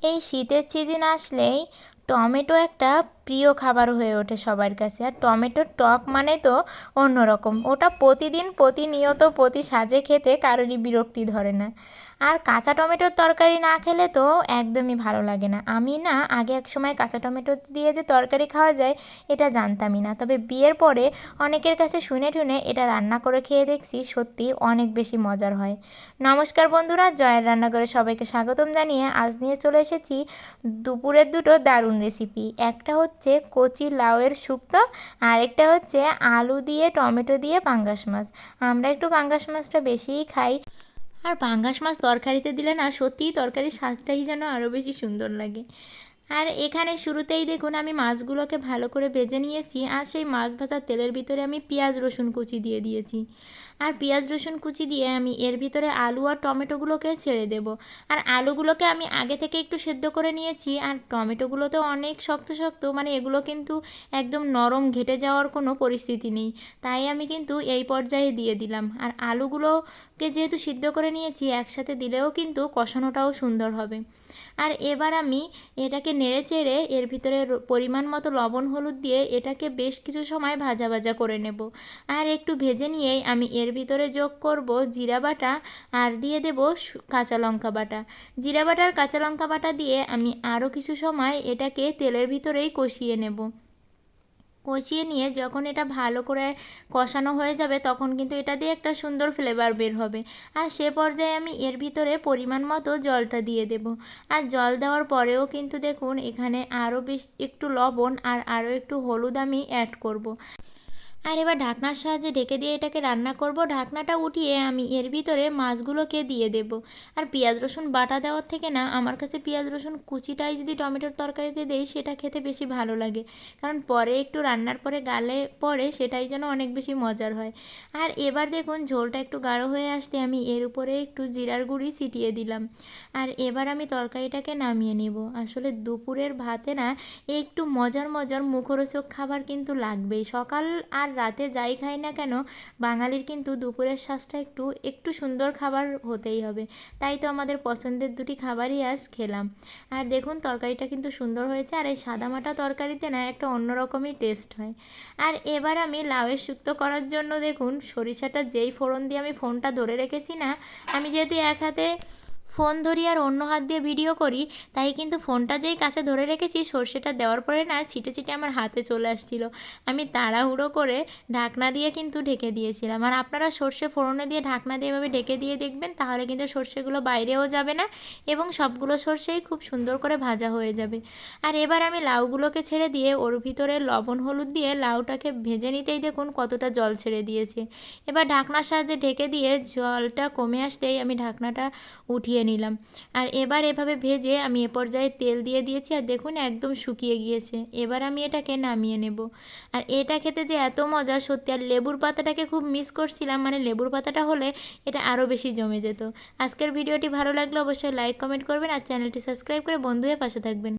এই শীতের সিজন আসলেই টমেটো একটা প্রিয় খাবার হয়ে ওঠে সবার কাছে। আর টমেটোর টক মানে তো অন্যরকম, ওটা প্রতিদিন প্রতিনিয়ত প্রতি সাজে খেতে কারোরই বিরক্তি ধরে না। আর কাঁচা টমেটোর তরকারি না খেলে তো একদমই ভালো লাগে না। আমি না আগে এক সময় কাঁচা টমেটো দিয়ে যে তরকারি খাওয়া যায় এটা জানতামই না, তবে বিয়ের পরে অনেকের কাছে শুনে টুনে এটা রান্না করে খেয়ে দেখছি সত্যি অনেক বেশি মজার হয়। নমস্কার বন্ধুরা, জয়ের রান্নাঘরে সবাইকে স্বাগতম জানিয়ে আজ নিয়ে চলে এসেছি দুপুরের দুটো দারুণ রেসিপি। একটা হচ্ছে কচি লাউয়ের শুক্তো, আর একটা হচ্ছে আলু দিয়ে টমেটো দিয়ে পাঙ্গাস মাছ। আমরা একটু পাঙ্গাস মাছটা বেশিই খাই, আর পাঙ্গাস মাছ তরকারিতে দিলে না সত্যিই তরকারির স্বাদটাই যেন আরও বেশি সুন্দর লাগে। আর এখানে শুরুতেই দেখুন আমি মাছগুলোকে ভালো করে ভেজে নিয়েছি, আর সেই মাছ ভাজার তেলের ভিতরে আমি পেঁয়াজ রসুন কুচি দিয়ে দিয়েছি। আর পেঁয়াজ রসুন কুচি দিয়ে আমি এর ভিতরে আলু আর টমেটোগুলোকে ছেড়ে দেব। আর আলুগুলোকে আমি আগে থেকে একটু সেদ্ধ করে নিয়েছি, আর টমেটোগুলো তো অনেক শক্ত শক্ত, মানে এগুলো কিন্তু একদম নরম ঘেটে যাওয়ার কোনো পরিস্থিতি নেই, তাই আমি কিন্তু এই পর্যায়ে দিয়ে দিলাম। আর আলুগুলোকে যেহেতু সিদ্ধ করে নিয়েছি একসাথে দিলেও কিন্তু কষানোটাও সুন্দর হবে। আর এবার আমি এটাকে নেড়ে চেড়ে এর ভিতরে পরিমাণ মতো লবণ হলুদ দিয়ে এটাকে বেশ কিছু সময় ভাজা ভাজা করে নেব। আর একটু ভেজে নিয়েই আমি এর ভিতরে যোগ করব জিরা বাটা, আর দিয়ে দেব কাঁচা লঙ্কা বাটা। জিরা বাটা আর কাঁচা লঙ্কা বাটা দিয়ে আমি আরও কিছু সময় এটাকে তেলের ভিতরেই কষিয়ে নেব। কষিয়ে নিয়ে যখন এটা ভালো করে কষানো হয়ে যাবে তখন কিন্তু এটা দিয়ে একটা সুন্দর ফ্লেভার বের হবে। আর সে পর্যায়ে আমি এর ভিতরে পরিমাণ মতো জলটা দিয়ে দেব। আর জল দেওয়ার পরেও কিন্তু দেখুন এখানে আরও বেশ একটু লবণ আর আরও একটু হলুদ আমি অ্যাড করব। আর এবার ঢাকনার সাহায্যে ঢেকে দিয়ে এটাকে রান্না করব। ঢাকনাটা উঠিয়ে আমি এর ভিতরে মাছগুলোকে দিয়ে দেব। আর পেঁয়াজ রসুন বাটা দেওয়ার থেকে না আমার কাছে পেঁয়াজ রসুন কুচিটাই যদি টমেটোর তরকারিতে দেই সেটা খেতে বেশি ভালো লাগে, কারণ পরে একটু রান্নার পরে গালে পড়ে সেটাই যেন অনেক বেশি মজার হয়। আর এবার দেখুন ঝোলটা একটু গাঢ় হয়ে আসতে আমি এর উপরে একটু জিরার গুঁড়ি ছিটিয়ে দিলাম। আর এবার আমি তরকারিটাকে নামিয়ে নেব। আসলে দুপুরের ভাতে না একটু মজার মজার মুখরোচক খাবার কিন্তু লাগবেই। সকাল আর রাতে যাই খাই না কেন বাঙালির কিন্তু দুপুরের সাজটা একটু একটু সুন্দর খাবার হতেই হবে। তাই তো আমাদের পছন্দের দুটি খাবারই আজ খেলাম। আর দেখুন তরকারিটা কিন্তু সুন্দর হয়েছে, আর এই সাদামাটা তরকারিতে না একটা অন্যরকমই টেস্ট হয়। আর এবার আমি লাউয়ের শুক্তো করার জন্য দেখুন সরিষাটা যেই ফোড়ন দিয়ে আমি ফোনটা ধরে রেখেছি না, আমি যেহেতু এক হাতে ফোন ধরি আর অন্য হাত দিয়ে ভিডিও করি, তাই কিন্তু ফোনটা যেই কাছে ধরে রেখেছি সর্ষেটা দেওয়ার পরে না ছিটে ছিটে আমার হাতে চলে আসছিল। আমি তাড়াহুড়ো করে ঢাকনা দিয়ে কিন্তু ঢেকে দিয়েছিলাম। আর আপনারা সর্ষে ফোড়নে দিয়ে ঢাকনা দিয়ে এভাবে ঢেকে দিয়ে দেখবেন, তাহলে কিন্তু সর্ষেগুলো বাইরেও যাবে না এবং সবগুলো সর্ষেই খুব সুন্দর করে ভাজা হয়ে যাবে। আর এবার আমি লাউগুলোকে ছেড়ে দিয়ে ওর ভিতরে লবণ হলুদ দিয়ে লাউটাকে ভেজে নিতেই দেখুন কতটা জল ছেড়ে দিয়েছে। এবার ঢাকনার সাহায্যে ঢেকে দিয়ে জলটা কমে আসতেই আমি ঢাকনাটা উঠিয়ে নিলাম। আর এবার এভাবে ভেজে আমি এ পর্যায়ে তেল দিয়ে দিয়েছি, আর দেখুন একদম শুকিয়ে গিয়েছে। এবার আমি এটাকে নামিয়ে নেব। আর এটা খেতে যে এত মজা সত্যি, আর লেবুর পাতাটাকে খুব মিস করছিলাম, মানে লেবুর পাতাটা হলে এটা আরও বেশি জমে যেত। আজকের ভিডিওটি ভালো লাগলে অবশ্যই লাইক কমেন্ট করবেন, আর চ্যানেলটি সাবস্ক্রাইব করে বন্ধু হয়ে পাশে থাকবেন।